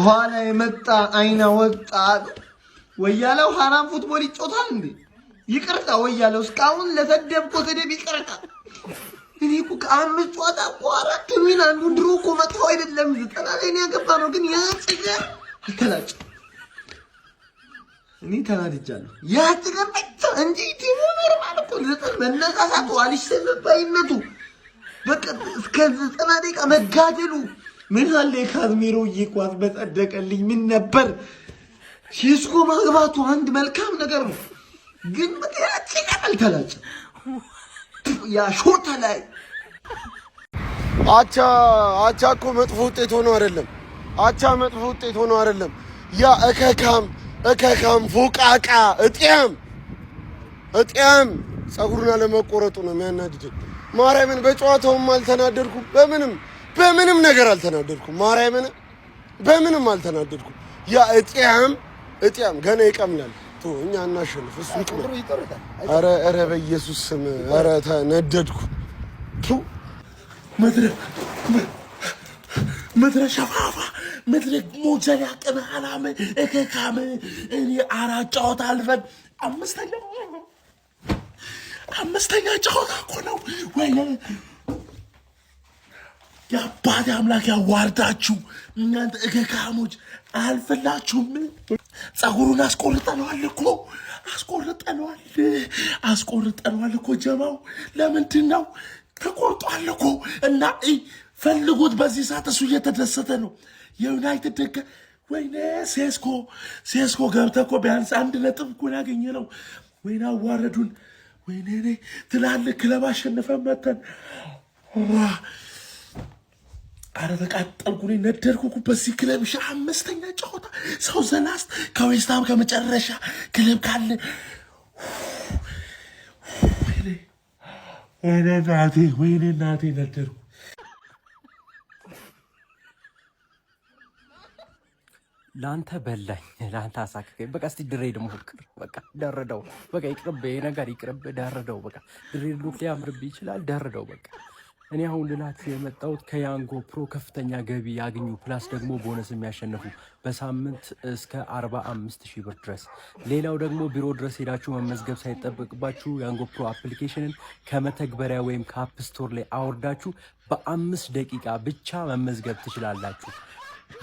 ከኋላ የመጣ አይና ወጣ ወያለው ሐራም ፉትቦል ይጮታል እንዴ? ይቅርታ ወያለው እስካሁን ለተደብቆ ተደብ ይቅርታ። እኔ እኮ ከአምስት ጨዋታ አራት ሚና አንዱ ድሮ እኮ መጥፎ አይደለም 90 ላይ ነው ያገባነው፣ ግን ያ ጽጌ አልተላጭ። እኔ ተናድጃለሁ። ያ ጽጌ ብቻ እንጂ ቲሙ ኖርማል እኮ መነሳሳቱ አልሽሰበባይነቱ በቃ እስከ 90 ደቂቃ መጋደሉ ምን አለ ካዝሜሮ ይቋዝ በጸደቀልኝ ምን ነበር ሲስኮ ማግባቱ አንድ መልካም ነገር ነው፣ ግን በቃ አልተላጭ። ያ ሾታ ላይ አቻ እኮ መጥፎ ውጤት ሆኖ አይደለም። አቻ መጥፎ ውጤት ሆኖ አይደለም። ያ እከካም ፎቃቃ እጤም ጸጉሩን አለመቆረጡ ነው የሚያናድደኝ። ማርያምን በጨዋታውም አልተናደድኩም፣ በምንም ነገር አልተናደድኩም። ማርያምን በምንም አልተናደድኩም። ያ እጤም ገና ይቀምላል። እኛ እናሸንፍ፣ እሱ ይቀምላል። ኧረ በኢየሱስ ስም ኧረ ተነደድኩ። ምድረ ሸፋፋ ምድረ ሞጀሪያ ቅማላም እከካም እኔ አራት ጨዋታ አልፈን አምስተኛ ጨዋታ እኮ ነው። ወይኔ የአባቴ አምላክ ያዋርዳችሁ እናንተ እከካሞች፣ አልፈላችሁም። ጸጉሩን አስቆርጠነዋል እኮ ጀማው። ለምንድን ነው ተቆርጧል እኮ እና ፈልጉት። በዚህ ሰዓት እሱ እየተደሰተ ነው። የዩናይትድ ደገ ወይኔ ሴስኮ ገብተህ እኮ ቢያንስ 1 ነጥብ እኮ ያገኘ ነው። ወይኔ አዋረዱን። ወይኔ ትላልቅ ክለብ አሸንፈን መተን አረ ተቃጠልኩ፣ ነደድኩ በዚህ ክለብ። አምስተኛ ጨዋታ ሰው ዘላስት ከዌስትሃም ከመጨረሻ ክለብ ካለ ወይኔ እናቴ ነደድኩ። ላንተ በላኝ፣ ላንተ አሳክከኝ። በቃ እስቲ ድሬድ ሞክር። በቃ ደረደው። በቃ ይቅርብ፣ ይሄ ነገር ይቅርብ። ደረደው። በቃ ድሬድ ሉክ ሊያምርብህ ይችላል። ደረደው። በቃ እኔ አሁን ልላችሁ የመጣሁት ከያንጎ ፕሮ ከፍተኛ ገቢ ያገኙ ፕላስ ደግሞ ቦነስ የሚያሸንፉ በሳምንት እስከ 45,000 ብር ድረስ። ሌላው ደግሞ ቢሮ ድረስ ሄዳችሁ መመዝገብ ሳይጠበቅባችሁ ያንጎ ፕሮ አፕሊኬሽንን ከመተግበሪያ ወይም ከአፕ ስቶር ላይ አውርዳችሁ በ5 ደቂቃ ብቻ መመዝገብ ትችላላችሁ።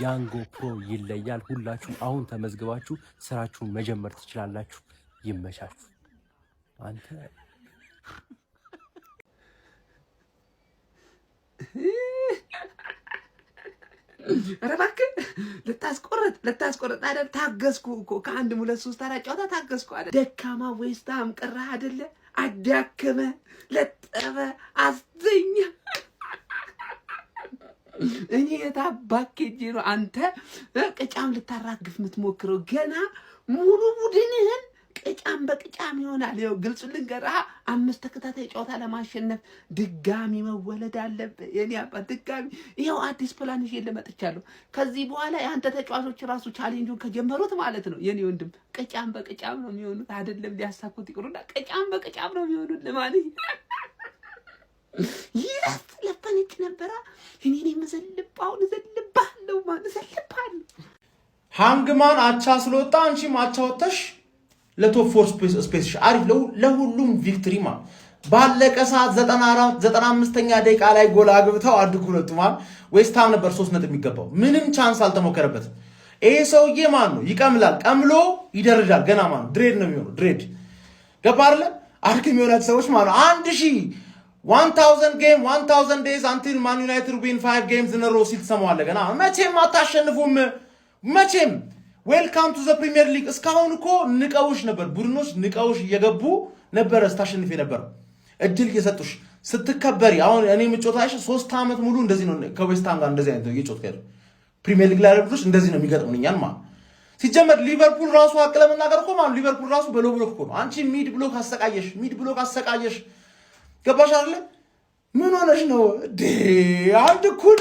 ያንጎ ፕሮ ይለያል። ሁላችሁ አሁን ተመዝግባችሁ ስራችሁን መጀመር ትችላላችሁ። ይመቻችሁ። አንተ ኧረ እባክህ ልታስቆርጥ አይደል? ታገስኩ እኮ ከ1 2 3 4 ጨዋታ ታገስኩ አይደል? ደካማ ዌስትሃም ቀረህ አይደለ? አዳከመ፣ ለጠበ፣ አስተኛ። እኔ የታባክ ሄጄ ነው አንተ ቅጫም ልታራግፍ የምትሞክረው? ገና ሙሉ ቡድንህን ቅጫም በቅጫም ይሆናል። ይኸው ግልጹ ልንገርህ፣ 5 ተከታታይ ጨዋታ ለማሸነፍ ድጋሚ መወለድ አለብህ። የኔ አባት ድጋሚ። ይኸው አዲስ ፕላን ይዤ ልመጥቻለሁ። ከዚህ በኋላ የአንተ ተጫዋቾች ራሱ ቻሌንጁን ከጀመሩት ማለት ነው የኔ ወንድም ቅጫም በቅጫም ነው የሚሆኑት። አይደለም ሊያሳኩት ይቅሩና ቅጫም በቅጫም ነው የሚሆኑት ማለት ይስ ለፈንጭ ነበራ። እኔ መዘልባውን ዘልባለሁ ማለት ዘልባለሁ። ሃንግማን አቻ ስለወጣ አንቺም አቻ ወጥተሽ ለቶፕ 4 ስፔስ አሪፍ ለሁሉም ቪክትሪ ማለት ባለቀ ሰዓት 95ኛ ደቂቃ ላይ ጎል አግብተው አድርጉ ሁለቱ ማለት ዌስትሃም ነበር 3 ነጥብ የሚገባው። ምንም ቻንስ አልተሞከረበትም። ይሄ ሰውዬ ማን ነው? ይቀምላል፣ ቀምሎ ይደረጃል። ገና ማን ድሬድ ነው የሚሆነው። ድሬድ ገባ አይደለ? አድርግ የሚሆናቸው ሰዎች ማለት 1000 game 1000 days until Man United win 5 games in a row ሲል ትሰማዋለህ። ገና መቼም አታሸንፉም። መቼም ዌልካም ቱ ዘ ፕሪሚየር ሊግ። እስካሁን እኮ ንቀውሽ ነበር፣ ቡድኖች ንቀውሽ እየገቡ ነበር ስታሸንፍ ነበር እድል እየሰጡሽ ስትከበሪ። አሁን እኔ ምጮታሽ 3 ዓመት ሙሉ እንደዚህ ነው ከዌስትሃም ጋር እንደዚህ አይነት እየጮት ከደ ፕሪሚየር ሊግ ላይ ያሉት እንደዚህ ነው የሚገጥሙኛል ማለት ሲጀመር። ሊቨርፑል ራሱ አቅለ መናገር እኮ ማለት ሊቨርፑል ራሱ በሎ ብሎክ እኮ ነው። አንቺ ሚድ ብሎክ አሰቃየሽ ገባሽ አይደለ? ምን ሆነሽ ነው አንድ ኩል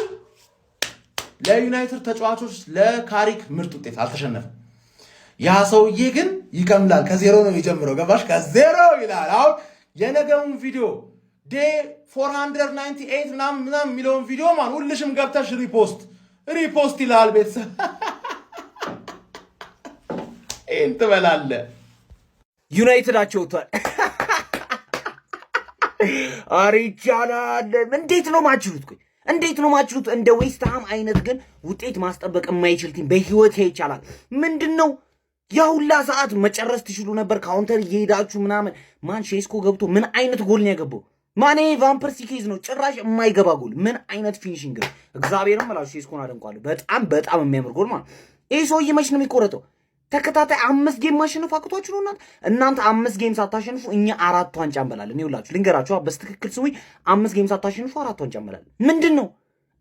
ለዩናይትድ ተጫዋቾች ለካሪክ ምርጥ ውጤት አልተሸነፈም። ያ ሰውዬ ግን ይቀምላል። ከዜሮ ነው የሚጀምረው። ገባሽ? ከዜሮ ይላል። አሁን የነገውን ቪዲዮ ዴይ 498 ምናምን የሚለውን ቪዲዮ ማን ሁልሽም ገብተሽ ሪፖስት ይላል ቤተሰብ ይሄን ትበላለህ። ዩናይትድ አቸው ወጥቷል። አሪቻላል እንዴት ነው ማችሉት? ቆይ እንዴት ነው ማችሉት? እንደ ዌስትሃም አይነት ግን ውጤት ማስጠበቅ የማይችል ቲም በህይወት ይቻላል። ምንድነው ያውላ ሰዓት መጨረስ ትችሉ ነበር። ካውንተር እየሄዳችሁ ምናምን ማን ሼስኮ ገብቶ ምን አይነት ጎል ነው ያገባው? ማኔ ቫምፐርሲ ኬዝ ነው ጭራሽ የማይገባ ጎል። ምን አይነት ፊኒሺንግ ነው! እግዚአብሔርም ማለት ሼስኮን አደንቋለሁ። በጣም የሚያምር ጎል ማለት ይሄ ሰውዬ መች ነው የሚቆረጠው? ተከታታይ 5 ጌም ማሸነፍ አቅቷችሁ ነው እናንተ 5 ጌም ሳታሸንፉ እኛ 4 ዋንጫ እንበላለን። ይውላችሁ ልንገራችሁ በስትክክል ስዊ 5 ጌም ሳታሸንፉ 4 ዋንጫ እንበላለን። ምንድነው?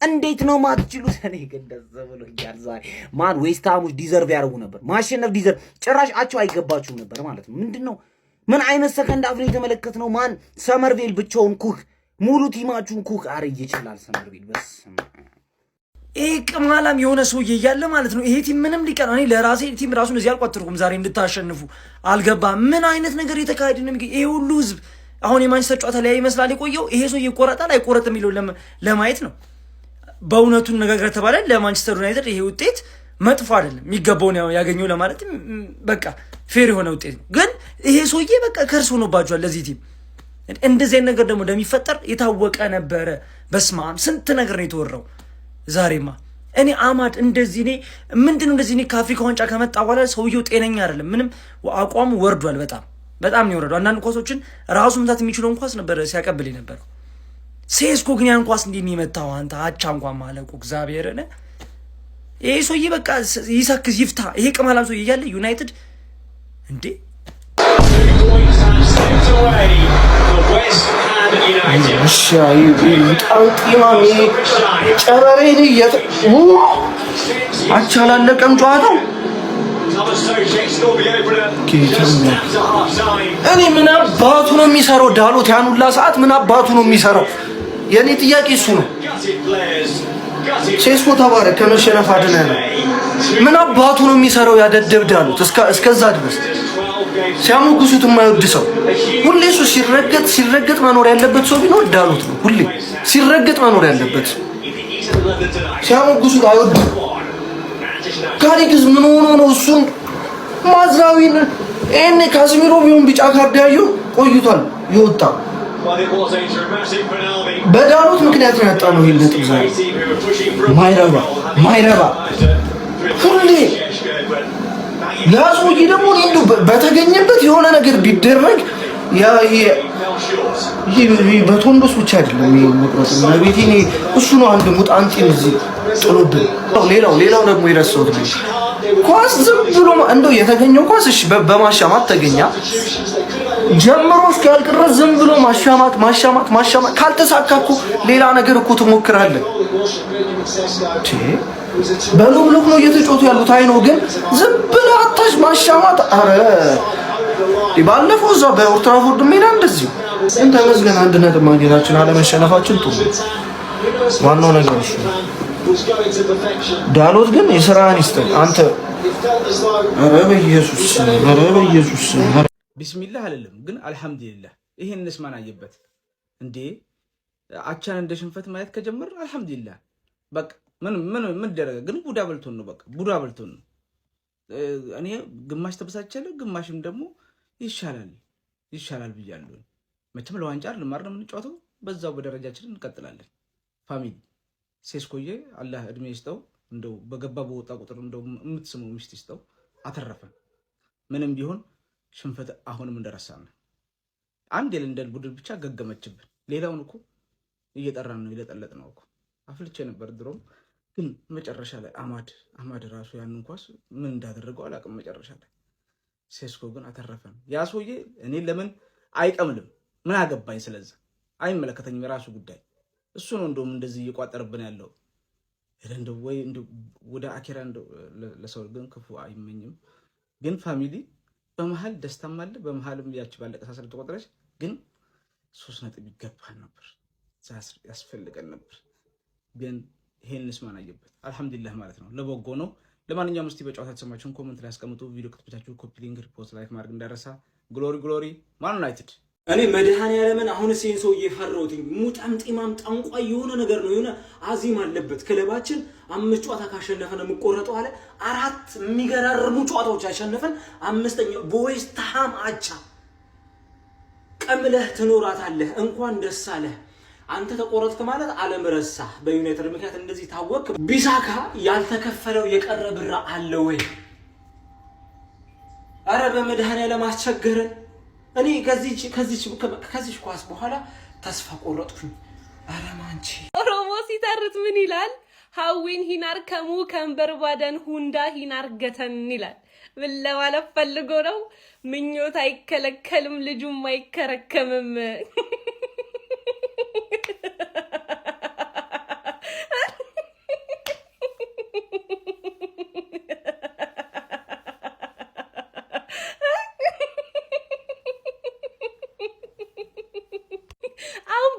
እንዴት ነው ማትችሉት? እኔ ግን ደስ ብሎኛል ዛሬ። ማን ዌስትሃሞች ዲዘርቭ ያደርጉ ነበር ማሸነፍ፣ ዲዘርቭ ጭራሽ አቸው አይገባችሁም ነበር ማለት ነው። ምንድነው? ምን አይነት ሰከንድ አፍ ነው የተመለከትነው? ማን ሰመርቬል ብቻውን ኩክ ሙሉ ቲማችሁን ኩክ አርይ ይችላል ሰመርቬል በስመ ይሄ ቅማላም የሆነ ሰውዬ እያለ ማለት ነው። ይሄ ቲም ምንም ሊቀር እኔ ለራሴ ቲም ራሱን እዚህ አልቋጥርኩም። ዛሬ እንድታሸንፉ አልገባም። ምን አይነት ነገር የተካሄደ ነው? ይሄ ሁሉ ህዝብ አሁን የማንቸስተር ጨዋታ ላይ ይመስላል የቆየው። ይሄ ሰውዬ ይቆረጣል አይቆረጥም የሚለው ለማየት ነው። በእውነቱን ነገር ተባለ ለማንቸስተር ዩናይትድ ይሄ ውጤት መጥፎ አይደለም፣ የሚገባውን ያገኘው ለማለት በቃ ፌር የሆነ ውጤት ነው። ግን ይሄ ሰውዬ በቃ ከርስ ሆኖባቸዋል ለዚህ ቲም። እንደዚህ ነገር ደግሞ እንደሚፈጠር የታወቀ ነበረ። በስማም ስንት ነገር ነው የተወራው። ዛሬማ እኔ አማድ እንደዚህ እኔ ምንድነው እንደዚህ እኔ ከአፍሪካ ዋንጫ ከመጣ በኋላ ሰውየው ጤነኛ አይደለም። ምንም አቋሙ ወርዷል። በጣም ነው የወረደው። አንዳንድ ኳሶችን ራሱ መታት የሚችለው ኳስ ነበር ሲያቀብል ነበር። ሴስኮ ግን ያን ኳስ እንዲህ የሚመታው አንተ አቻ እንኳን ማለቁ እግዚአብሔርን ይሄ ሰውዬ በቃ ይሰክስ ይፍታ። ይሄ ቅማላም ሰውዬ እያለ ዩናይትድ እንዴ ሻይ ጣውጢማሚ ጨረሬን አቻላለቀም ጨዋታው። እኔ ምን አባቱ ነው የሚሰራው? ዳሎት ያኑላ ሰዓት ምን አባቱ ነው የሚሰራው? የኔ ጥያቄ እሱ ነው። ሴስኮ ተባረክ ከመሸነፍ አድነህ። ምን አባቱ ነው የሚሰራው? ያደደብ ዳሎት እስከዛ ድረስ ሲያሞግሱት የማይወድ ሰው ሁሌ እሱ ሲረገጥ መኖር ያለበት ሰው ቢኖር ዳሎት ነው። ሁሌ ሲረገጥ መኖር ያለበት ሲያሞግሱት አይወድም። ጋሪግዝ ምን ሆኖ ነው እሱን ማዝራዊን እኔ ካዝሚሮ ቢሆን ቢጫ ካርድ ያየው ቆይቷል ይወጣ። በዳሎት ምክንያት ነው ያጣነው ይሄን ነጥብ ዛሬ። ማይረባ ሁሌ ያዙይ ደግሞ እንደው በተገኘበት የሆነ ነገር ቢደረግ ይሄ በቶንዶስ ብቻ አይደለም መቅረጽ ነብይቲ ነው እሱ ነው አንድ ሙጣንቲ እዚህ ጥሎብን። ሌላው ደግሞ ይረሳውት ነው ኳስ ዝም ብሎ እንደው የተገኘው ኳስ እሺ በማሻማት ተገኛ ጀምሮ እስኪያልቅ ድረስ ዝም ብሎ ማሻማት ካልተሳካኩ ሌላ ነገር እኮ ትሞክራለህ። በሉ ብሎክ ነው እየተጫወቱ ያሉት። አይ ነው ግን ዝም ብለህ አታሽ ማሻማት። አረ ባለፈው እዛ በኦልትራፎርድ ሜዳ እንደዚህ እንተ ተመስገን አንድ ነጥብ ማግኘታችን አለመሸነፋችን ጥሩ ዋናው ነገር እሱ። ዳሎት ግን የሥራህን ይስጥህ አንተ። አረ በኢየሱስ ቢስሚላህ አይደለም ግን አልሐምዱሊላህ። ይሄንስ ማን አየበት እንዴ? አቻን እንደ ሽንፈት ማየት ከጀመር አልሐምዱሊላህ በቃ ምን ደረገ ግን ቡዳ በልቶን ነው። በቃ ቡዳ በልቶን ነው። እኔ ግማሽ ተበሳጨለ ግማሽም ደግሞ ይሻላል ብያለሁ። መቼም ለዋንጫ ልማር ነው የምንጫወተው። በዛው በደረጃችን እንቀጥላለን። ፋሚሊ ሴስኮዬ አላህ እድሜ ይስጠው። እንደው በገባ በወጣ ቁጥር እንደው የምትስመው ሚስት ይስጠው። አተረፈን። ምንም ቢሆን ሽንፈት አሁንም እንደረሳን አንድ የለንደን ቡድን ብቻ ገገመችብን። ሌላውን እኮ እየጠራን ነው ይለጠለጥ ነው እኮ አፍልቼ ነበር ድሮም። ግን መጨረሻ ላይ አማድ ራሱ ያንን ኳስ ምን እንዳደረገው አላውቅም። መጨረሻ ላይ ሴስኮ ግን አተረፈን። ያ ሰውዬ እኔ ለምን አይቀምልም? ምን አገባኝ? ስለዚህ አይመለከተኝም፣ የራሱ ጉዳይ። እሱ ነው እንደውም እንደዚህ እየቋጠርብን ያለው። እንደው ወይ እንደው ወደ አኪራ እንደው ለሰው ግን ክፉ አይመኝም። ግን ፋሚሊ በመሃል ደስታም አለ፣ በመሃልም ያቺ ባለቀ ሳሰር ተቆጥረች። ግን 3 ነጥብ ይገባል ነበር፣ ያስፈልገን ነበር። ግን ይሄንስ ማን አየበት? አልሐምዱሊላህ ማለት ነው። ለበጎ ነው። ለማንኛውም እስቲ በጨዋታ ተሰማችሁን ኮሜንት ላይ አስቀምጡ። ቪዲዮ ከተመቻችሁ ኮፒ ሊንክ፣ ሪፖስት፣ ላይክ ማድረግ እንዳረሳ። ግሎሪ ማን ዩናይትድ እኔ መድኃኒዓለምን አሁንስ ይሄን ሰው እየፈራሁት ሙጣም ጢማም ጠንቋይ የሆነ ነገር ነው የሆነ አዚም አለበት። ክለባችን 5 ጨዋታ ካሸነፈ ነው የሚቆረጠው አለ። 4 የሚገራርሙ ጨዋታዎች ያሸነፈን 5ኛው በዌስት ሃም አቻ። ቀምለህ ትኖራታለህ። እንኳን ደስ አለህ። አንተ ተቆረጥክ ማለት ዓለም ረሳ። በዩናይትድ ምክንያት እንደዚህ ታወቅ። ቢሳካ ያልተከፈለው የቀረ ብር አለ ወይ? አረ በመድኃኒዓለም አስቸገረን። እኔ ከዚህ ኳስ በኋላ ተስፋ ቆረጥኩኝ። አረ ማንቺ ኦሮሞ ሲተርት ምን ይላል? ሀዊን ሂናር ከሙ ከንበርባደን ሁንዳ ሂናር ገተን ይላል። ምን ለማለት ፈልጎ ነው? ምኞት አይከለከልም ልጁም አይከረከምም።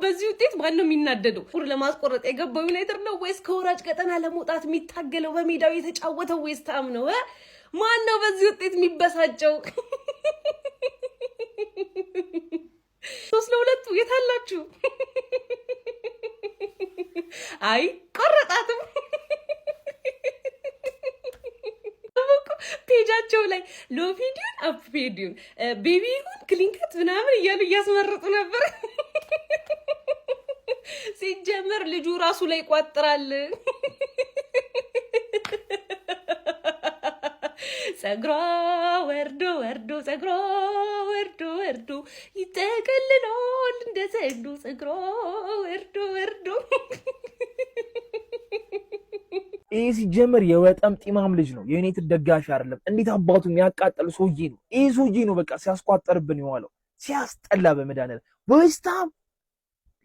በዚህ ውጤት ማን ነው የሚናደደው? ቁር ለማስቆረጥ የገባው ዩናይትድ ነው ወይስ ከወራጅ ቀጠና ለመውጣት የሚታገለው በሜዳው የተጫወተው ዌስት ሃም ነው? ማን ነው በዚህ ውጤት የሚበሳጨው? 3-2 የታላችሁ? አይ ቆረጣትም። ፔጃቸው ላይ ሎፊዲዮን አፕፔዲዮን ቤቢ ይሁን ክሊንከት ምናምን እያሉ እያስመረጡ ነበር። ሲጀመር ልጁ ራሱ ላይ ቋጥራል። ጸጉሯ ወርዶ ወርዶ ጸጉሯ ወርዶ ወርዶ ይጠቀልላል እንደ ዘንዶ ጸጉሯ ወርዶ ወርዶ። ይሄ ሲጀመር የወጠም ጢማም ልጅ ነው። የዩናይትድ ደጋፊ አይደለም። እንዴት አባቱ የሚያቃጥል ሰውዬ ነው። ይሄ ሰውዬ ነው በቃ ሲያስቋጠርብን የዋለው። ሲያስጠላ በመድኃኒዓለም ዌስት ሃም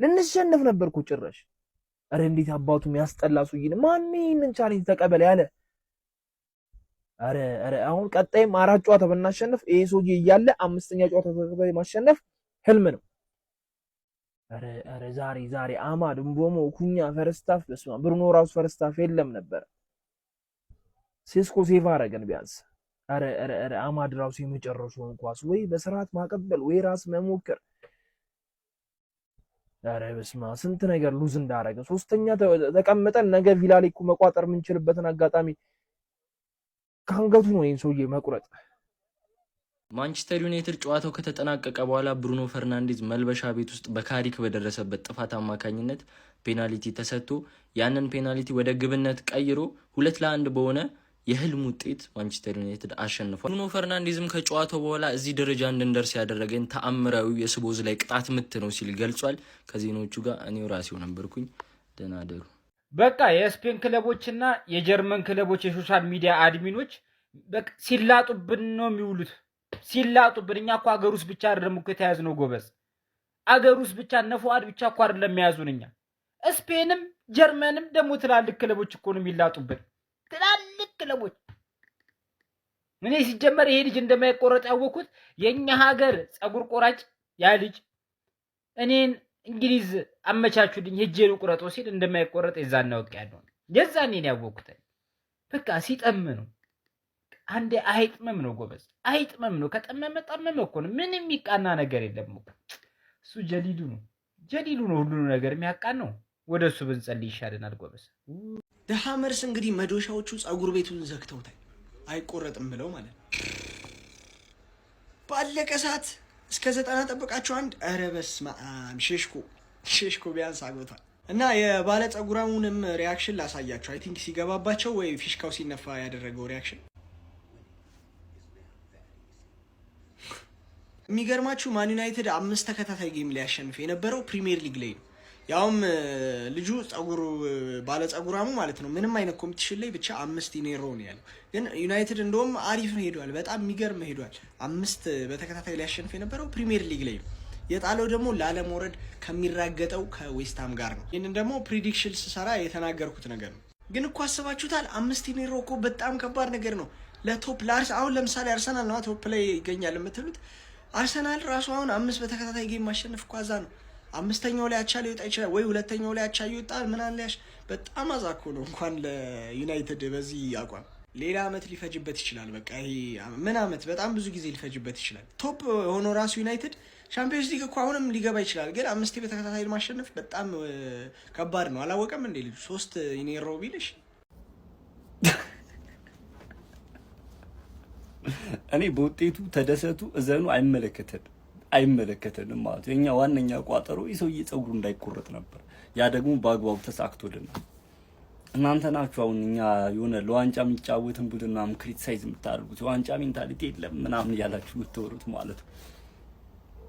ልንሸነፍ ነበር እኮ ጭራሽ። አረ እንዴት አባቱ የሚያስጠላ ሰውዬ ነው። ማን ይሄንን ቻሌንጅ ተቀበለ ያለ? አረ አሁን ቀጣይም 4 ጨዋታ ብናሸንፍ ይሄ ሰውዬ እያለ 5ኛ ጨዋታ ተከታታይ ማሸነፍ ህልም ነው። አረ ዛሬ አማድ ምቦሞ ኩኛ ፈርስታፍ በስማ ብሩኖ ራሱ ፈርስታፍ የለም ነበር። ሴስኮ ሴቫ አረገን ቢያንስ። አረ አማድ ራሱ የመጨረሻውን ኳስ ወይ በስርዓት ማቀበል ወይ ራስ መሞከር። አረ በስማ ስንት ነገር ሉዝ እንዳረገ 3ኛ ተቀምጠን ነገ ቪላ ላይ እኮ መቋጠር የምንችልበትን አጋጣሚ ካንገቱ ነው ይሄን ሰውዬ መቁረጥ። ማንቸስተር ዩናይትድ ጨዋታው ከተጠናቀቀ በኋላ ብሩኖ ፈርናንዴዝ መልበሻ ቤት ውስጥ በካሪክ በደረሰበት ጥፋት አማካኝነት ፔናልቲ ተሰጥቶ ያንን ፔናልቲ ወደ ግብነት ቀይሮ 2-1 በሆነ የህልም ውጤት ማንቸስተር ዩናይትድ አሸንፏል። ብሩኖ ፈርናንዴዝም ከጨዋታው በኋላ እዚህ ደረጃ እንድንደርስ ያደረገን ተአምራዊ የስቦዝ ላይ ቅጣት ምት ነው ሲል ገልጿል። ከዜናዎቹ ጋር እኔው ራሴው ነበርኩኝ። ደህና አደሩ። በቃ የስፔን ክለቦችና የጀርመን ክለቦች የሶሻል ሚዲያ አድሚኖች በቃ ሲላጡብን ነው የሚውሉት። ሲላጡብን። እኛ እኮ አገር ውስጥ ብቻ አይደለም እኮ የተያዝነው ጎበዝ። አገር ውስጥ ብቻ ነፉአድ ብቻ እኮ አይደለም የሚያዙን እኛ። ስፔንም ጀርመንም ደግሞ ትላልቅ ክለቦች እኮ ነው የሚላጡብን። ትላልቅ ክለቦች። እኔ ሲጀመር ይሄ ልጅ እንደማይቆረጥ ያወኩት የኛ ሀገር ጸጉር ቆራጭ ያ ልጅ እኔን እንግሊዝ አመቻቹልኝ ሄጄ ነው ቁረጦ ሲል እንደማይቆረጥ የዛን ነው ያውቃለሁ። የዛን እኔ ያወኩት በቃ ሲጠም ነው። አንዴ አይጥመም ነው ጎበዝ፣ አይጥመም ነው። ከጠመመ ጠመመ እኮ ነው። ምንም የሚቃና ነገር የለም እኮ እሱ ጀሊሉ ነው ሁሉ ነገር የሚያቃን ነው። ወደሱ ብንጸልይ ይሻለናል ጎበዝ። ደሃመርስ እንግዲህ መዶሻዎቹ ጸጉር ቤቱን ዘግተውታል፣ አይቆረጥም ብለው ማለት ነው። ባለቀ ሰዓት እስከ 90 ጠብቃችሁ አንድ። ኧረ በስመ አብ ሼሽኮ ቢያንስ አጎቷል። እና የባለ ጸጉራሙንም ሪያክሽን ላሳያችሁ። አይ ቲንክ ሲገባባቸው ወይ ፊሽካው ሲነፋ ያደረገው ሪያክሽን የሚገርማችሁ። ማን ዩናይትድ 5 ተከታታይ ጌም ላይ ያሸንፍ የነበረው ፕሪሚየር ሊግ ላይ ነው። ያውም ልጁ ባለ ጸጉራሙ ማለት ነው ምንም አይነት ኮምፒቲሽን ላይ ብቻ 5 ኢኔሮ ነው ያለው። ግን ዩናይትድ እንደውም አሪፍ ነው ሄዷል፣ በጣም የሚገርም ሄዷል። 5 በተከታታይ ላይ ያሸንፍ የነበረው ፕሪሚየር ሊግ ላይ ነው። የጣለው ደግሞ ላለመውረድ ከሚራገጠው ከዌስትሃም ጋር ነው። ይህንን ደግሞ ፕሪዲክሽን ስሰራ የተናገርኩት ነገር ነው። ግን እኮ አስባችሁታል? 5 ኢኔሮ እኮ በጣም ከባድ ነገር ነው ለቶፕ አሁን ለምሳሌ አርሰናል ነው ቶፕ ላይ ይገኛል የምትሉት። አርሰናል ራሱ አሁን 5 በተከታታይ ጌም ማሸነፍ እኮ አዛ ነው። 5ኛው ላይ አቻ ሊወጣ ይችላል ወይ 2ኛው ላይ አቻ ይወጣል። ምን አለያሽ በጣም አዛኮ ነው እንኳን ለዩናይትድ በዚህ አቋም ሌላ አመት ሊፈጅበት ይችላል። በቃ ይሄ ምን አመት በጣም ብዙ ጊዜ ሊፈጅበት ይችላል። ቶፕ ሆኖ ራሱ ዩናይትድ ቻምፒዮንስ ሊግ እኮ አሁንም ሊገባ ይችላል። ግን 5 በተከታታይ ማሸነፍ በጣም ከባድ ነው። አላወቀም እንዴ ልጁ 3 ኢኔሮ ቢልሽ? እኔ በውጤቱ ተደሰቱ እዘኑ አይመለከተንም ማለት የኛ ዋነኛ ቋጠሮ የሰውዬ ፀጉሩ እንዳይቆረጥ ነበር። ያ ደግሞ በአግባቡ ተሳክቶልናል። እናንተ ናችሁ አሁን እኛ የሆነ ለዋንጫ የሚጫወትን ቡድንና ክሪቲሳይዝ የምታደርጉት ዋንጫ ሜንታሊቲ የለም ምናምን ያላችሁ የምትወሩት ማለት ነው።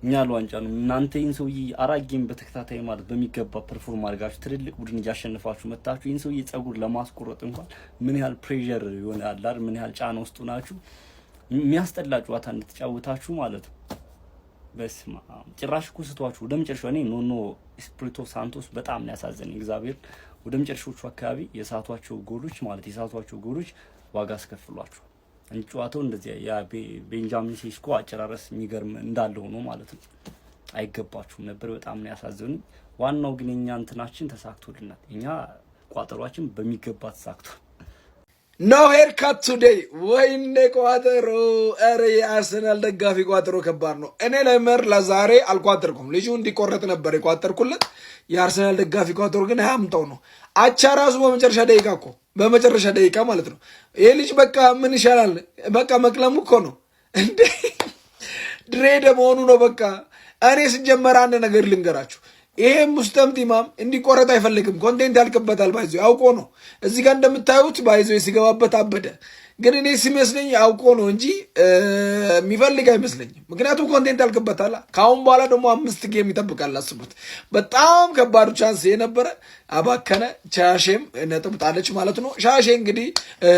እኛ ለዋንጫ ነው። እናንተ ይህን ሰውዬ 4 ጌም በተከታታይ ማለት በሚገባ ፐርፎርም አድርጋችሁ ትልልቅ ቡድን እያሸነፋችሁ መጣችሁ ይህን ሰውዬ ፀጉር ለማስቆረጥ እንኳን ምን ያህል ፕሬሸር የሆነ አላር ምን ያህል ጫና ውስጥ ናችሁ የሚያስጠላ ጨዋታ እንድትጫወታችሁ ማለት ነው። በስማ ጭራሽ እኮ ስትዋችሁ ወደ መጨረሻው እኔ ኖኖ ስፕሪቶ ሳንቶስ በጣም ነው ያሳዘነኝ። እግዚአብሔር ወደ መጨረሻዎቹ አካባቢ የሳቷቸው ጎሎች ዋጋ አስከፍሏቸው እንጂ ጨዋታው እንደዚህ ያ ቤንጃሚን ሴስኮ አጨራረስ የሚገርም እንዳለ ሆኖ ማለት ነው። አይገባችሁም ነበር። በጣም ነው ያሳዘኑኝ። ዋናው ግን የኛ እንትናችን ተሳክቶልናል። እኛ ቋጠሯችን በሚገባ ተሳክቷል። ኖ ሄርካት ቱዴይ ወይኔ ቋጠሮ! ኧረ የአርሰናል ደጋፊ ቋጠሮ ከባድ ነው። እኔ ለዛሬ አልቋጠርኩም። ልጁ እንዲቆረጥ ነበር የቋጠርኩለት። የአርሰናል ደጋፊ ቋጠሮ ግን አያምጣው ነው። አቻ ራሱ በመጨረሻ ደቂቃ ማለት ነው። ይሄ ልጅ በቃ ምን ይሻላል? በቃ መቅለሙ እኮ ነው እንዴ ድሬደ መሆኑ ነው። በቃ እኔ ስጀመር አንድ ነገር ልንገራችሁ። ይሄ ሙስተምት ኢማም እንዲቆረጥ አይፈልግም። ኮንቴንት ያልቅበታል። ባይዞ አውቆ ነው። እዚህ ጋር እንደምታዩት ባይዞ ሲገባበት አበደ። ግን እኔ ሲመስለኝ አውቆ ነው እንጂ የሚፈልግ አይመስለኝም። ምክንያቱም ኮንቴንት ያልቅበታል። ከአሁን በኋላ ደግሞ 5 ጌም ይጠብቃል። አስቡት። በጣም ከባዱ ቻንስ የነበረ አባከነ። ሻሼም ነጥብ ጣለች ማለት ነው። ሻሼ እንግዲህ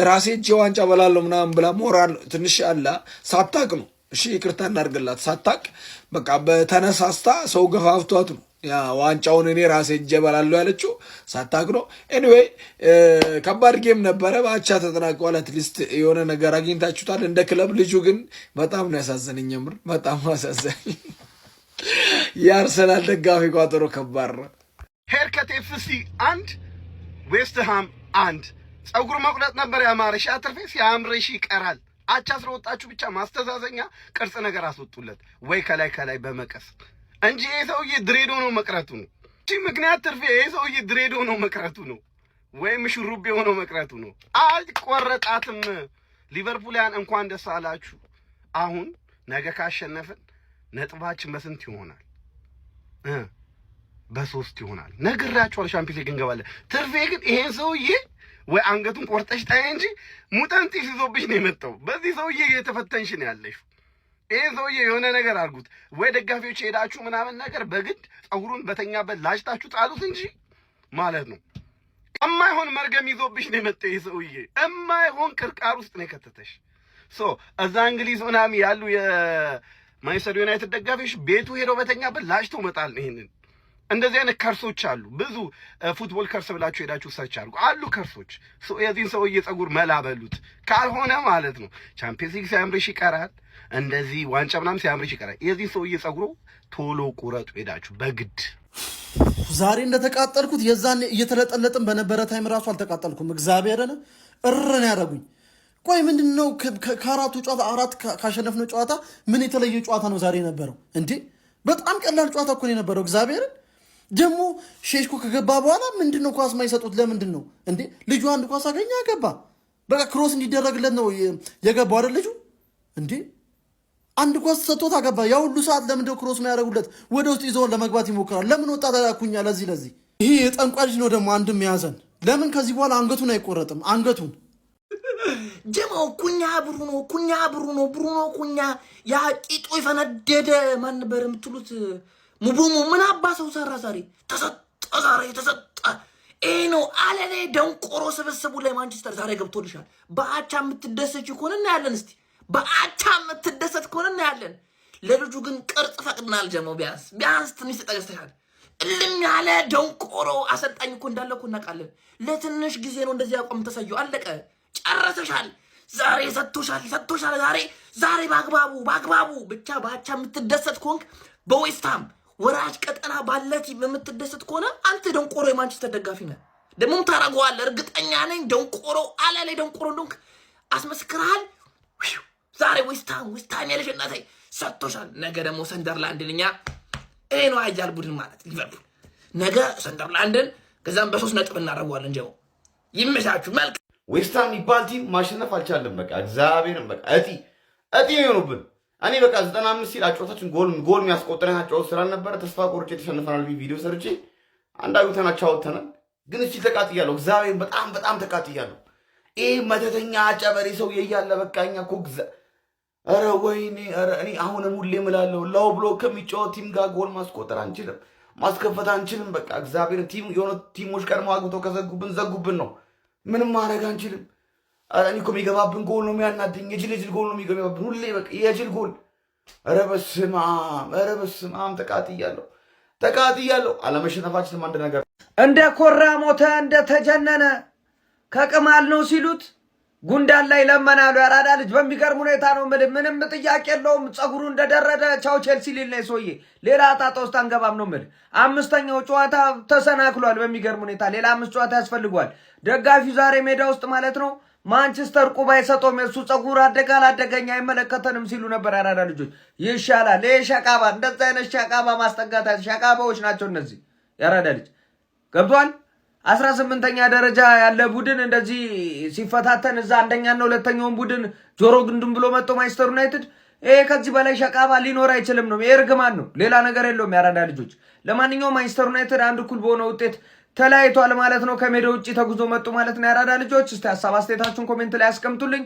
ራሴ እጄ ዋንጫ በላለሁ ምናምን ብላ ሞራል ትንሽ አላ ሳታቅ ነው። እሺ ይቅርታ እናድርግላት። ሳታቅ በቃ በተነሳስታ ሰው ገፋፍቷት ነው ያ ዋንጫውን እኔ ራሴ እጄ በላለሁ ያለችው ሳታቅ ነው። ኤኒዌይ ከባድ ጌም ነበረ። በአቻ ተጠናቀዋል። አትሊስት የሆነ ነገር አግኝታችሁታል እንደ ክለብ። ልጁ ግን በጣም ነው ያሳዘነኝ። የምር በጣም ያሳዘነኝ። የአርሰናል ደጋፊ ቋጠሮ ከባድ ነው። ሄርከት ኤፍሲ 1 ዌስትሃም 1 ፀጉር መቁረጥ ነበር ያማረሽ። አትርፌ ሲያምርሽ ይቀራል። አቻ ስለወጣችሁ ብቻ ማስተዛዘኛ ቅርጽ ነገር አስወጡለት ወይ ከላይ በመቀስ እንጂ ይሄ ሰውዬ ድሬዶ ነው መቅረቱ ነው። እሺ ምክንያት ትርፌ ይሄ ሰውዬ ድሬዶ ነው መቅረቱ ነው ወይም ሹሩቤ ሆኖ መቅረቱ ነው። አልቆረጣትም። ሊቨርፑልያን እንኳን ደስ አላችሁ። አሁን ነገ ካሸነፍን ነጥባችን በስንት ይሆናል? በ3 ይሆናል። ነግራችኋል። ሻምፒዮንስ ሊግ እንገባለን። ትርፌ ግን ይሄን ሰውዬ ወይ አንገቱን ቆርጠሽ ጣይ እንጂ ሙጠንጢስ ይዞብሽ ነው የመጣው። በዚህ ሰውዬ የተፈተንሽ ነው ያለሽ። ይሄን ሰውዬ የሆነ ነገር አድርጉት ወይ ደጋፊዎች ሄዳችሁ ምናምን ነገር በግድ ፀጉሩን በተኛበት ላጭታችሁ ጣሉት እንጂ ማለት ነው። እማይሆን መርገም ይዞብሽ ነው የመጣው ይሄ ሰውዬ። እማይሆን ቅርቃር ውስጥ ነው የከተተሽ። እዛ እንግሊዝ ምናምን ያሉ የማንቸስተር ዩናይትድ ደጋፊዎች ቤቱ ሄደው በተኛበት ላጭተው መጣል ነው። ይሄንን እንደዚህ አይነት ከርሶች አሉ። ብዙ ፉትቦል ከርስ ብላችሁ ሄዳችሁ ሰርች አሉ ከርሶች። የዚህን ሰውዬ ፀጉር መላ በሉት። ካልሆነ ማለት ነው ቻምፒየንስ ሊግ ሲያምርሽ ይቀራል። እንደዚህ ዋንጫ ምናምን ሲያምርሽ ይቀራል። የዚህ ሰውዬ ፀጉሩ ቶሎ ቁረጡ ሄዳችሁ በግድ። ዛሬ እንደተቃጠልኩት የዛን እየተለጠለጥን በነበረ ታይም ራሱ አልተቃጠልኩም። እግዚአብሔርን እርን ያደረጉኝ። ቆይ ምንድን ነው ከአራቱ ጨዋታ 4 ካሸነፍነው ጨዋታ ምን የተለየ ጨዋታ ነው ዛሬ የነበረው እንዴ? በጣም ቀላል ጨዋታ እኮ ነው የነበረው። እግዚአብሔርን ደግሞ ሼሽኮ ከገባ በኋላ ምንድን ነው ኳስ ማይሰጡት? ለምንድን ነው እንዴ? ልጁ አንድ ኳስ አገኘ ገባ። በቃ ክሮስ እንዲደረግለት ነው የገባው አይደል ልጁ እንዴ? አንድ ኳስ ሰጥቶት አገባ። ያ ሁሉ ሰዓት ለምንድነው ክሮስ ነው ያደረጉለት? ወደ ውስጥ ይዘውን ለመግባት ይሞክራል። ለምን ወጣ ተላኩኛ? ለዚህ ይሄ የጠንቋይ ልጅ ነው ደግሞ አንድም ያዘን። ለምን ከዚህ በኋላ አንገቱን አይቆረጥም? አንገቱን ጀማው ኩኛ ብሩኖ ኩኛ ያ ቂጦ የፈነደደ ማን ነበር የምትሉት? ሙቡሙ ምን አባ ሰው ሰራ ዛሬ ተሰጠ። ይሄ ነው አለሌ ደንቆሮ ስብስቡ ላይ ማንቸስተር ዛሬ ገብቶልሻል። በአቻ የምትደሰች ከሆነ እናያለን። እስቲ በአቻ የምትደሰት ከሆነ እናያለን። ለልጁ ግን ቅርጽ ፈቅድናል። ጀማው ቢያንስ ትንሽ ተጠገስተሻል። እልም ያለ ደንቆሮ አሰልጣኝ እኮ እንዳለ እኮ እናውቃለን። ለትንሽ ጊዜ ነው እንደዚህ አቋም ተሰየው። አለቀ፣ ጨረሰሻል። ዛሬ ሰጥቶሻል። ዛሬ በአግባቡ ብቻ በአቻ የምትደሰት ከሆንክ በዌስትሃም ወራጅ ቀጠና ባለት የምትደሰት ከሆነ አንተ ደንቆሮ የማንቸስተር ደጋፊ ነህ። ደግሞም ታረጋዋለህ፣ እርግጠኛ ነኝ። ደንቆሮ አላለ ደንቆሮ እንደሆንክ አስመስክራል። ዛሬ ዌስትሃም ያለሽ እናቴ ሰጥቶሻል። ነገ ደግሞ ሰንደርላንድን እኛ ይሄ ነው ኃያል ቡድን ማለት ሊቨርፑል። ነገ ሰንደርላንድን ከዛም በ3 ነጥብ እናደርገዋለን። እንጀው ይመሻችሁ። መልካም ዌስትሃም የሚባል ቲም ማሸነፍ አልቻለም። በቃ እግዚአብሔርን በቃ እጢ የሆኑብን። እኔ በቃ 95 ሲል አጫወታችን ጎል የሚያስቆጥረን አጫወት ስላልነበረ ተስፋ ቆርጬ ተሸንፈናል ቪዲዮ ሰርቼ አንዳዩተን አጫወተናል። ግን እቺ ተቃጥያለሁ። እግዚአብሔርን በጣም ተቃጥያለሁ። ይሄ መተተኛ አጨበሬ ሰው እያለ በቃ እኛ እኮ ኧረ ወይኔ ኧረ እኔ አሁንም ሁሌ እምላለሁ ላው ብሎ ከሚጫወት ቲም ጋር ጎል ማስቆጠር አንችልም፣ ማስከፈት አንችልም። በቃ እግዚአብሔር የሆነ ቲሞች ቀድሞ አግብተው ከዘጉብን ዘጉብን ነው። ምንም ማድረግ አንችልም። እኔ እኮ የሚገባብን ጎል ነው የሚያናድኝ። የጅል ጎል ነው የሚገባብን ሁሌ በቃ የጅል ጎል። ኧረ በስመ አብ ተቃጥያለሁ። አለመሸነፋችንም አንድ ነገር እንደ ኮራ ሞተ እንደ ተጀነነ ከቅማል ነው ሲሉት ጉንዳን ላይ ለመናሉ። ያራዳ ልጅ በሚገርም ሁኔታ ነው ምንም ጥያቄ የለውም። ጸጉሩ እንደደረደ ቻው ቼልሲ ሊል ነው ሰውዬ። ሌላ ጣጣ ውስጥ አንገባም ነው ምል። 5ኛው ጨዋታ ተሰናክሏል በሚገርም ሁኔታ። ሌላ 5 ጨዋታ ያስፈልጓል። ደጋፊው ዛሬ ሜዳ ውስጥ ማለት ነው ማንቸስተር ቁባ አይሰጠውም። የሱ ጸጉር አደጋ አላደገኛ አይመለከተንም ሲሉ ነበር ያራዳ ልጆች። ይሻላል ይሄ ሸቃባ፣ እንደዛ አይነት ሸቃባ ማስጠጋት ሸቃባዎች ናቸው እነዚህ። ያራዳ ልጅ ገብቷል። 18ኛ ደረጃ ያለ ቡድን እንደዚህ ሲፈታተን እዛ አንደኛና ሁለተኛውን ቡድን ጆሮ ግንዱን ብሎ መጥቶ ማንቸስተር ዩናይትድ ይሄ ከዚህ በላይ ሸቃባ ሊኖር አይችልም ነው። ይሄ እርግማን ነው፣ ሌላ ነገር የለውም። ያራዳ ልጆች ለማንኛውም ማንቸስተር ዩናይትድ አንድ እኩል በሆነ ውጤት ተለያይቷል ማለት ነው። ከሜዳ ውጪ ተጉዞ መጡ ማለት ነው። ያራዳ ልጆች እስቲ ሐሳብ አስተያየታችሁን ኮሜንት ላይ አስቀምጡልኝ።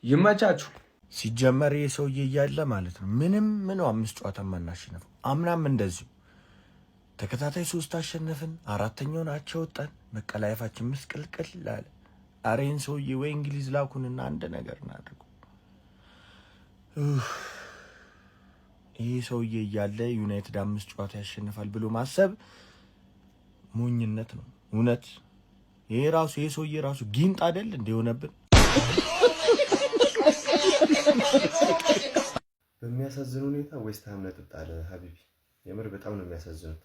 ይመቻችሁ። ሲጀመር ይሄ ሰውዬ እያለ ማለት ነው ምንም 5 ጨዋታ ማናሸነፈው። አምናም እንደዚሁ ተከታታይ 3 አሸነፍን፣ 4ኛውን አቻ ወጣን። በቃ ላይፋችን ምስቅልቅል አለ። አሬን ሰውዬ ወይ እንግሊዝ ላኩንና አንድ ነገር እናድርጉ። ይሄ ሰውዬ እያለ ዩናይትድ 5 ጨዋታ ያሸንፋል ብሎ ማሰብ ሞኝነት ነው እውነት። ይሄ ሰውዬ ራሱ ጊንጥ አይደል እንደሆነብን። በሚያሳዝን ሁኔታ ዌስትሃም ነጥብ ጣለ። ሀቢቢ የምር በጣም ነው የሚያሳዝኑት።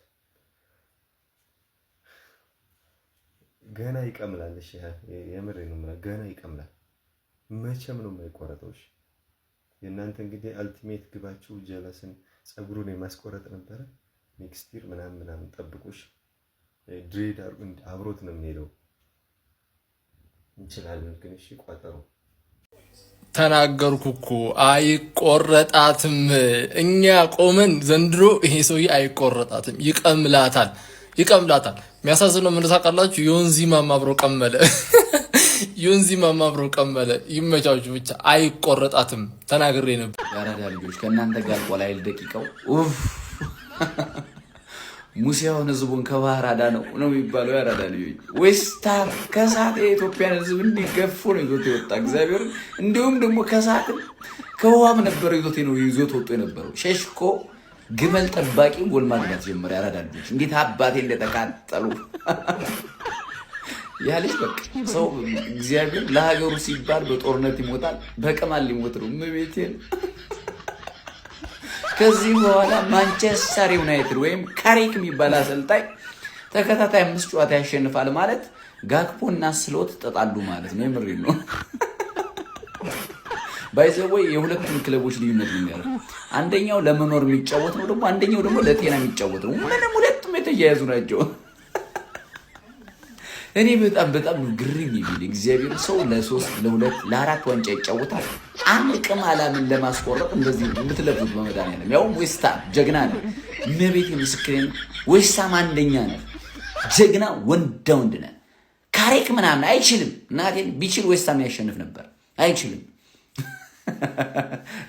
ገና ይቀምላል። እሺ የምር ነው ማለት ገና ይቀምላል። መቼም ነው የማይቆረጠው። እሺ የእናንተ እንግዲህ አልቲሜት ግባችሁ ጀለስን ጸጉሩን የማስቆረጥ ነበረ። ኔክስት ይር ምናምን ጠብቁሽ። ድሬድ አብሮት ነው የሚሄደው። እንችላለን ግን እሺ ቋጠሩ ተናገርኩ እኮ አይቆረጣትም። እኛ ቆመን ዘንድሮ ይሄ ሰውዬ አይቆረጣትም፣ ይቀምላታል። የሚያሳዝነው ምን ታውቃላችሁ? ዮንዚማም አብሮ ቀመለ። ይመቻችሁ ብቻ አይቆረጣትም። ተናግሬ ነበር። ያራዳ ልጆች ከእናንተ ጋር ቆላይል ደቂቃው ሙሴውን ህዝቡን ከባህር አዳነው ነው የሚባለው። ያራዳ ልጆች ዌስትሃም ከሳት የኢትዮጵያን ህዝብ እንዲገፉ ነው ይዞት የወጣ እግዚአብሔር። እንዲሁም ደግሞ ከሳት ከውሃም ነበር ይዞት ወጥቶ የነበረው ሸሽኮ ግመል ጠባቂ ጎል ማግባት ጀመረ። ያራዳ ልጆች እንዴት አባቴ እንደተቃጠሉ ያለች በቃ ሰው እግዚአብሔር ለሀገሩ ሲባል በጦርነት ይሞታል፣ በቅማል ሊሞት ነው። ምቤቴን ከዚህ በኋላ ማንቸስተር ዩናይትድ ወይም ካሪክ የሚባል አሰልጣኝ ተከታታይ 5 ጨዋታ ያሸንፋል ማለት ጋክፖ እና ስሎት ተጣሉ ማለት ነው። የምሬ ነው። ባይዘወይ የሁለቱም ክለቦች ልዩነት ነው። አንደኛው ለመኖር የሚጫወት ነው፣ ደግሞ አንደኛው ደግሞ ለጤና የሚጫወት ነው። ምንም ሁለቱም የተያያዙ ናቸው። እኔ በጣም ግርም ይብል እግዚአብሔር ሰው ለ3 ለ2 ለ4 ዋንጫ ይጫወታል። አንድ ቅማላምን ለማስቆረጥ እንደዚህ የምትለፉት በመድኃኒዓለም ያው ዌስትሃም ጀግና ነው። መቤት ምስክሬን ዌስትሃም አንደኛ ነው። ጀግና ወንድ ነው። ካሪክ ምናምን አይችልም። እናቴን ቢችል ዌስትሃም ያሸንፍ ነበር። አይችልም።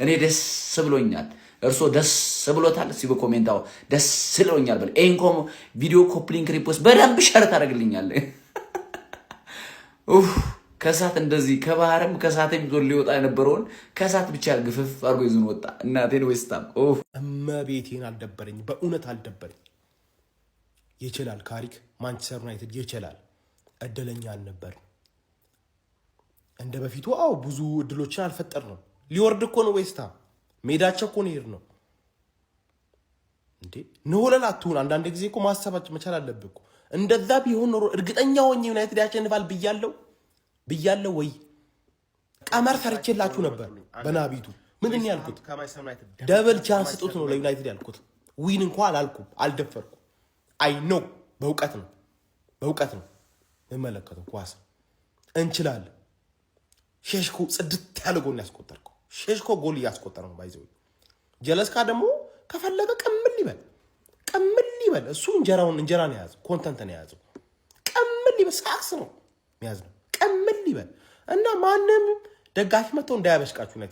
እኔ ደስ ብሎኛል። እርሶ ደስ ብሎታል? እስቲ በኮሜንታው ደስ ብሎኛል በል። ኤንኮም ቪዲዮ ኮፕሊንግ ሪፖስት በደንብ ሸር ታደርግልኛለህ። ከሳት እንደዚህ ከባህርም ከሳትም ዞር ሊወጣ የነበረውን ከሳት ብቻ ግፍፍ አድርጎ ይዞን ወጣ። እናቴን ዌስትሃም እመቤቴን አልደበረኝ፣ በእውነት አልደበረኝ። ይችላል ካሪክ ማንቸስተር ዩናይትድ ይችላል። እድለኛ አልነበር እንደ በፊቱ። ብዙ እድሎችን አልፈጠርንም። ሊወርድ እኮ ነው ዌስትሃም፣ ሜዳቸው እኮ ነው ነው እንዴ። ንወለል አትሁን። አንዳንድ ጊዜ እኮ ማሰባች መቻል አለብህ እኮ። እንደዛ ቢሆን ኖሮ እርግጠኛ ሆኜ ዩናይትድ ያሸንፋል ብያለሁ ወይ ቀመር ሰርቼላችሁ ነበር በናቢቱ ምንድን ነው ያልኩት? ደብል ቻንስ ስጡት ነው ለዩናይትድ ያልኩት። ዊን እንኳን አላልኩም፣ አልደፈርኩም። አይ ኖ በእውቀት ነው የምመለከተው። ኳስ እንችላለን። ሼሽኮ ጽድት ያለ ጎል ያስቆጠርከው ሼሽኮ ጎል እያስቆጠረ ነው። ባይዘው ጀለስካ ደግሞ ከፈለገ ቀምል ይበል እሱ እንጀራ ነው የያዘው፣ ኮንተንት ነው የያዘው። ቀምል ይበል ሳክስ ነው የሚያዝነው። ቀምል ይበል እና ማንም ደጋፊ መጥቶ እንዳያበሽቃችሁ ነው።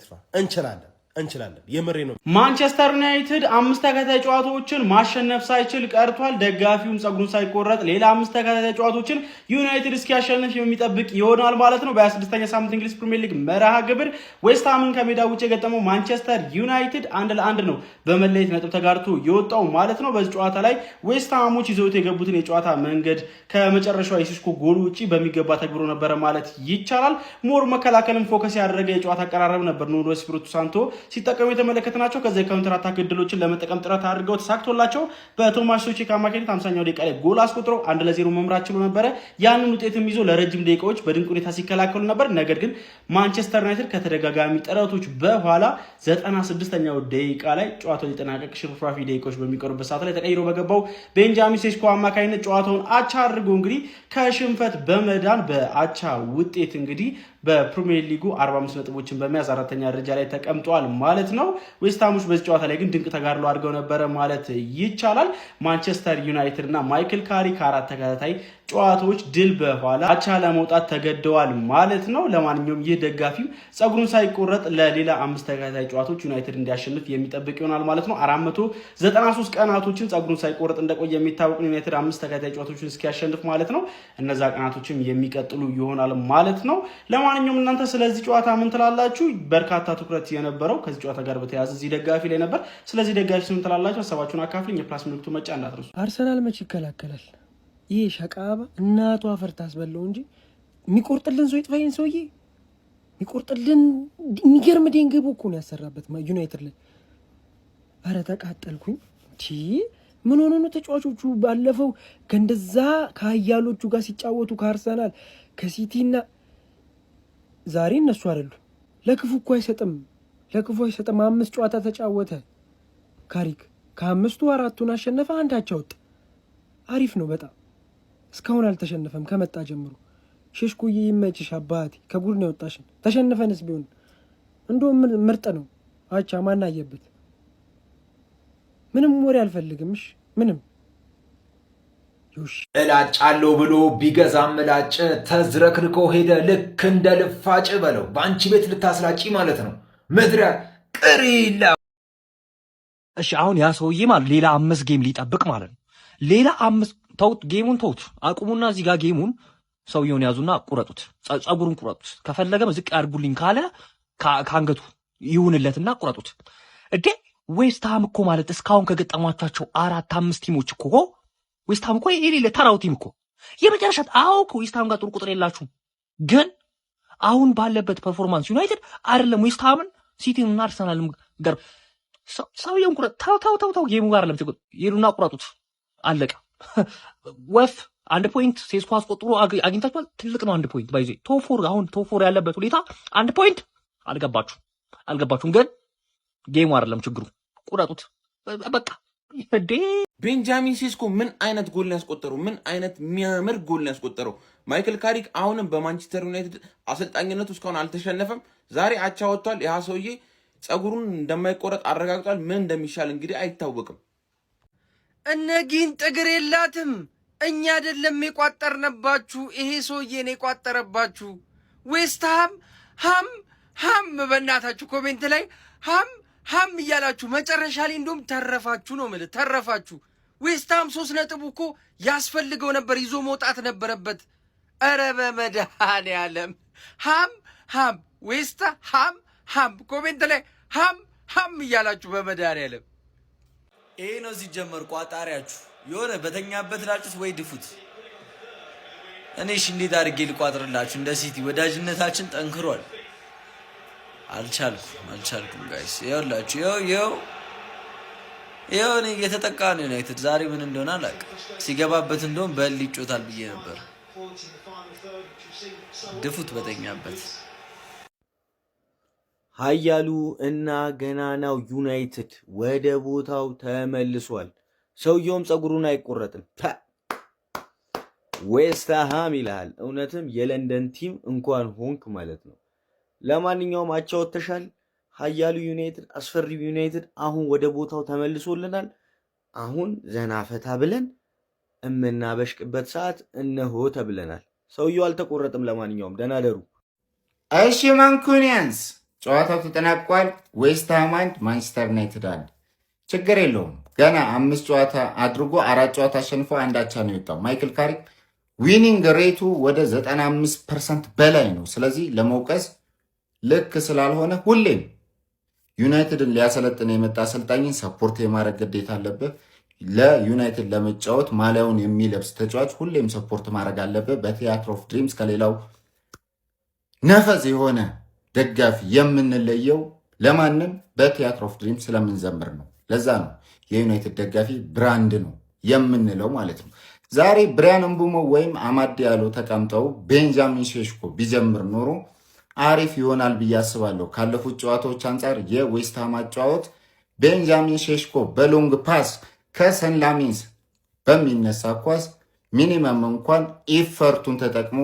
እንችላለን። የምሬ ነው። ማንቸስተር ዩናይትድ 5 ተከታታይ ጨዋታዎችን ማሸነፍ ሳይችል ቀርቷል። ደጋፊውም ጸጉሩን ሳይቆረጥ ሌላ 5 ተከታታይ ጨዋታዎችን ዩናይትድ እስኪያሸንፍ የሚጠብቅ ይሆናል ማለት ነው። በ26ኛ ሳምንት እንግሊዝ ፕሪሚየር ሊግ መርሃ ግብር ዌስት ሃምን ከሜዳ ውጭ የገጠመው ማንቸስተር ዩናይትድ 1-1 ነው በመለየት ነጥብ ተጋርቶ የወጣው ማለት ነው። በዚህ ጨዋታ ላይ ዌስት ሃሞች ይዘውት የገቡትን የጨዋታ መንገድ ከመጨረሻው የሲስኮ ጎል ውጪ በሚገባ ተግብሮ ነበረ ማለት ይቻላል። ሞር መከላከልን ፎከስ ያደረገ የጨዋታ አቀራረብ ነበር ኑኖ ኤስፒሪቶ ሳንቶ ሲጠቀሙ የተመለከትናቸው። ከዛ የካውንተር አታክ እድሎችን ለመጠቀም ጥረት አድርገው ተሳክቶላቸው በቶማስ ሱቼክ አማካኝነት 50ኛው ደቂቃ ላይ ጎል አስቆጥረው 1-0 መምራት ችሎ ነበረ። ያንን ውጤትም ይዞ ለረጅም ደቂቃዎች በድንቅ ሁኔታ ሲከላከሉ ነበር። ነገር ግን ማንቸስተር ዩናይትድ ከተደጋጋሚ ጥረቶች በኋላ 96ኛው ደቂቃ ላይ ጨዋታው ሊጠናቀቅ ሽርፍራፊ ደቂቃዎች በሚቀሩበት ሰዓት ላይ ተቀይሮ በገባው ቤንጃሚን ሴስኮ አማካኝነት ጨዋታውን አቻ አድርጎ እንግዲህ ከሽንፈት በመዳን በአቻ ውጤት እንግዲህ በፕሪሚየር ሊጉ 45 ነጥቦችን በመያዝ 4ኛ ደረጃ ላይ ተቀምጧል ማለት ነው። ዌስትሃሞች በዚህ ጨዋታ ላይ ግን ድንቅ ተጋድሎ አድርገው ነበረ ማለት ይቻላል። ማንቸስተር ዩናይትድ እና ማይክል ካሪክ 4 ተከታታይ ጨዋታዎች ድል በኋላ አቻ ለመውጣት ተገደዋል ማለት ነው። ለማንኛውም ይህ ደጋፊው ጸጉሩን ሳይቆረጥ ለሌላ 5 ተከታታይ ጨዋታዎች ዩናይትድ እንዲያሸንፍ የሚጠብቅ ይሆናል ማለት ነው። 493 ቀናቶችን ጸጉሩን ሳይቆረጥ እንደቆየ የሚታወቅ ዩናይትድ 5 ተከታታይ ጨዋታዎችን እስኪያሸንፍ ማለት ነው። እነዛ ቀናቶችም የሚቀጥሉ ይሆናል ማለት ነው። ለማንኛውም እናንተ ስለዚህ ጨዋታ ምን ትላላችሁ? በርካታ ትኩረት የነበረው ከዚህ ጨዋታ ጋር በተያያዘ እዚህ ደጋፊ ላይ ነበር። ስለዚህ ደጋፊ ምን ትላላችሁ? ሀሳባችሁን አካፍልኝ። የፕላስ ምልክቱ መጫ እንዳትረሱ። አርሰናል መች ይከላከላል? ይሄ ሸቃባ እናቱ አፈር ታስበለው እንጂ የሚቆርጥልን ሰው ይጥፋይን ሰውዬ የሚቆርጥልን የሚገርም ደንገቦ እኮ ነው ያሰራበት ዩናይትድ ላይ። አረ ተቃጠልኩኝ። ምን ሆኖ ነው ተጫዋቾቹ ባለፈው ከእንደዛ ከሀያሎቹ ጋር ሲጫወቱ ከአርሰናል ከሲቲና ዛሬ እነሱ አይደሉ። ለክፉ እኮ አይሰጥም። 5 ጨዋታ ተጫወተ ካሪክ። ከ5ቱ 4ቱን አሸነፈ፣ 1 አቻ ወጣ። አሪፍ ነው በጣም። እስካሁን አልተሸነፈም ከመጣ ጀምሮ። ሸሽኮዬ ይመችሽ አባቴ፣ ከጉድ ነው የወጣሽን። ተሸንፈንስ ቢሆን እንደውም ምርጥ ነው። አቻ ማናየበት። ምንም ወሬ አልፈልግምሽ ምንም። እላጫለሁ ብሎ ቢገዛም ምላጭ ተዝረክርኮ ሄደ ልክ እንደ ልፋጭ በለው። በአንቺ ቤት ልታስላጭ ማለት ነው ምድረ ቅሪላ። እሺ አሁን ያ ሰውዬ ማለት ሌላ 5 ጌም ሊጠብቅ ማለት ነው። ሌላ 5 ተውት፣ ጌሙን ተውት፣ አቁሙና እዚህ ጋር ጌሙን ሰውየውን ያዙና ቁረጡት፣ ጸጉሩን ቁረጡት። ከፈለገም ዝቅ ያድርጉልኝ ካለ ከአንገቱ ይሁንለትና ቁረጡት። እዴ ዌስትሃም እኮ ማለት እስካሁን ከገጠሟቸው 4-5 ቲሞች እኮ ዌስትሃም እኮ የሌለ ተራው ቲም እኮ የመጨረሻ እኮ ዌስትሃም ጋር ጥሩ ቁጥር የላችሁም። ግን አሁን ባለበት ፐርፎርማንስ ዩናይትድ አይደለም ዌስትሃምን ሲቲን እና አርሰናልም ጋር ሰውየውን ቁረጥ። ታው ጌሙ ጋር አይደለም ይሉና ቁረጡት። አለቀ። ወፍ 1 ፖይንት ሴስኮ አስቆጥሮ አግኝታችኋል። ትልቅ ነው 1 ፖይንት ባይዜ ቶፎር። አሁን ቶፎር ያለበት ሁኔታ 1 ፖይንት አልገባችሁም። ግን ጌሙ አይደለም ችግሩ። ቁረጡት በቃ። ቤንጃሚን ሴስኮ ምን አይነት ጎል ነው ያስቆጠረው? ምን አይነት የሚያምር ጎል ነው ያስቆጠረው? ማይክል ካሪክ አሁንም በማንቸስተር ዩናይትድ አሰልጣኝነቱ እስካሁን አልተሸነፈም። ዛሬ አቻ ወጥቷል። ያ ሰውዬ ጸጉሩን እንደማይቆረጥ አረጋግጧል። ምን እንደሚሻል እንግዲህ አይታወቅም። እነጊን ጥግር የላትም። እኛ አይደለም የቋጠርነባችሁ፣ ይሄ ሰውዬ ነው የቋጠረባችሁ። ዌስትሃም ሃም በእናታችሁ ኮሜንት ላይ ሃም እያላችሁ መጨረሻ ላይ እንደውም ተረፋችሁ ነው የምልህ፣ ተረፋችሁ። ዌስትሃም 3 ነጥቡ እኮ ያስፈልገው ነበር፣ ይዞ መውጣት ነበረበት። ኧረ በመድኃኔዓለም ሃም ዌስትሃም ኮሜንት ላይ ሃም እያላችሁ በመድኃኔዓለም። ይሄ ነው ሲጀመር ቋጣሪያችሁ። የሆነ በተኛበት ላጩት ወይ ድፉት። እኔሽ እንዴት አድርጌ ልቋጥርላችሁ? እንደ ሲቲ ወዳጅነታችን ጠንክሯል። አልቻልኩም ጋይስ። ይኸውላችሁ ይኸው እኔ እየተጠቃ ነው ዩናይትድ። ዛሬ ምን እንደሆነ አላውቅም። ሲገባበት እንደውም በል ይጮታል ብዬ ነበር። ድፉት በተኛበት። ኃያሉ እና ገናናው ዩናይትድ ወደ ቦታው ተመልሷል። ሰውየውም ፀጉሩን አይቆረጥም። ዌስትሃም ይልሃል። እውነትም የለንደን ቲም እንኳን ሆንክ ማለት ነው። ለማንኛውም አቻ ወጥተሻል። ኃያሉ ዩናይትድ፣ አስፈሪው ዩናይትድ አሁን ወደ ቦታው ተመልሶልናል። አሁን ዘና ፈታ ብለን እምናበሽቅበት ሰዓት እነሆ ተብለናል። ሰውየው አልተቆረጥም። ለማንኛውም ደህና ደሩ። እሺ ማንኩኒያንስ ጨዋታው ተጠናቋል። ዌስትሃም 1 ማንቸስተር ዩናይትድ 1። ችግር የለውም። ገና 5 ጨዋታ አድርጎ 4 ጨዋታ አሸንፎ 1 አቻ ነው የወጣው። ማይክል ካሪክ ዊኒንግ ሬቱ ወደ 95% በላይ ነው። ስለዚህ ለመውቀስ ልክ ስላልሆነ ሁሌም ዩናይትድን ሊያሰለጥን የመጣ አሰልጣኝን ሰፖርት የማድረግ ግዴታ አለበት። ለዩናይትድ ለመጫወት ማሊያውን የሚለብስ ተጫዋች ሁሌም ሰፖርት ማድረግ አለበት። በቲያትር ኦፍ ድሪምስ ከሌላው ነፈዝ የሆነ ደጋፊ የምንለየው ለማንም በቲያትር ኦፍ ድሪምስ ስለምንዘምር ነው። ለዛ ነው የዩናይትድ ደጋፊ ብራንድ ነው የምንለው ማለት ነው። ዛሬ ብሪያን ምቡሞ ወይም አማድ ዲያሎ ተቀምጠው ቤንጃሚን ሼሽኮ ቢጀምር ኖሮ አሪፍ ይሆናል ብዬ አስባለሁ። ካለፉት ጨዋታዎች አንጻር የዌስትሃም አጨዋወት ቤንጃሚን ሼሽኮ በሎንግ ፓስ ከሰን ላሜንስ በሚነሳ ኳስ ሚኒመም እንኳን ኢፈርቱን ተጠቅሞ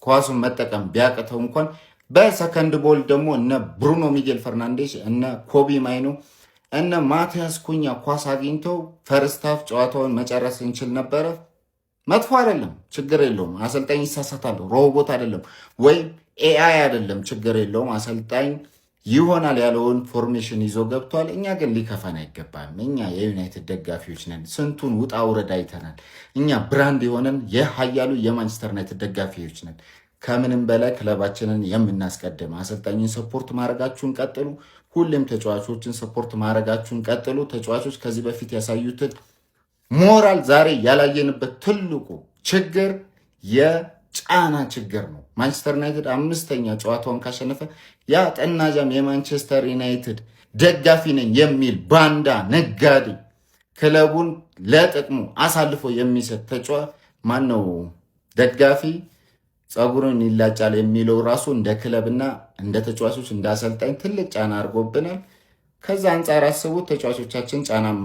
ኳሱን መጠቀም ቢያቅተው እንኳን በሰከንድ ቦል ደግሞ እነ ብሩኖ ሚጌል ፈርናንዴስ እነ ኮቢ ማይኖ እነ ማቲያስ ኩኛ ኳስ አግኝተው ፈርስት ሃፍ ጨዋታውን መጨረስ እንችል ነበረ። መጥፎ አይደለም፣ ችግር የለውም። አሰልጣኝ ይሳሳታል፣ ሮቦት አይደለም ወይም ኤአይ አይደለም፣ ችግር የለውም። አሰልጣኝ ይሆናል ያለውን ፎርሜሽን ይዞ ገብቷል። እኛ ግን ሊከፋን አይገባም። እኛ የዩናይትድ ደጋፊዎች ነን። ስንቱን ውጣ ውረድ አይተናል። እኛ ብራንድ የሆነን የኃያሉ የማንቸስተር ዩናይትድ ደጋፊዎች ነን። ከምንም በላይ ክለባችንን የምናስቀድም። አሰልጣኝን ሰፖርት ማድረጋችሁን ቀጥሉ። ሁሌም ተጫዋቾችን ሰፖርት ማድረጋችሁን ቀጥሉ። ተጫዋቾች ከዚህ በፊት ያሳዩትን ሞራል ዛሬ ያላየንበት ትልቁ ችግር የጫና ችግር ነው። ማንቸስተር ዩናይትድ 5ኛ ጨዋታውን ካሸነፈ ያ ጠናጃም የማንቸስተር ዩናይትድ ደጋፊ ነኝ የሚል ባንዳ ነጋዴ ክለቡን ለጥቅሙ አሳልፎ የሚሰጥ ማን ነው ደጋፊ ጸጉሩን ይላጫል የሚለው ራሱ እንደ ክለብና እንደ ተጫዋቾች እንደ አሰልጣኝ ትልቅ ጫና አድርጎብናል። ከዛ አንጻር አስቡት። ተጫዋቾቻችን ጫናም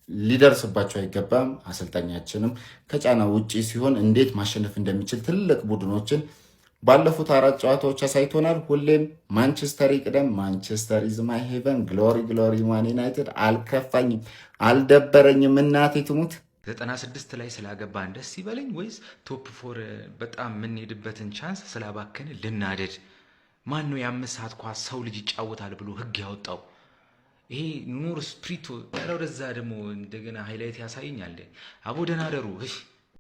ሊደርስባቸው አይገባም። አሰልጣኛችንም ከጫና ውጪ ሲሆን እንዴት ማሸነፍ እንደሚችል ትልቅ ቡድኖችን ባለፉት 4 ጨዋታዎች አሳይቶናል። ሁሌም ማንቸስተር ይቅደም፣ ማንቸስተር ኢዝ ማይ ሄቨን፣ ግሎሪ ግሎሪ ማን ዩናይትድ። አልከፋኝም፣ አልደበረኝም፣ እናቴ ትሙት። 96 ላይ ስላገባን ደስ ይበለኝ ወይስ ቶፕ 4 በጣም የምንሄድበትን ቻንስ ስላባከን ልናደድ? ማን ነው የ5 ሰዓት ኳስ ሰው ልጅ ይጫወታል ብሎ ህግ ያወጣው? ይሄ ኑር ስፕሪቶ ወደዛ ደግሞ እንደገና ሃይላይት ያሳየኛል። አቦ ደናደሩ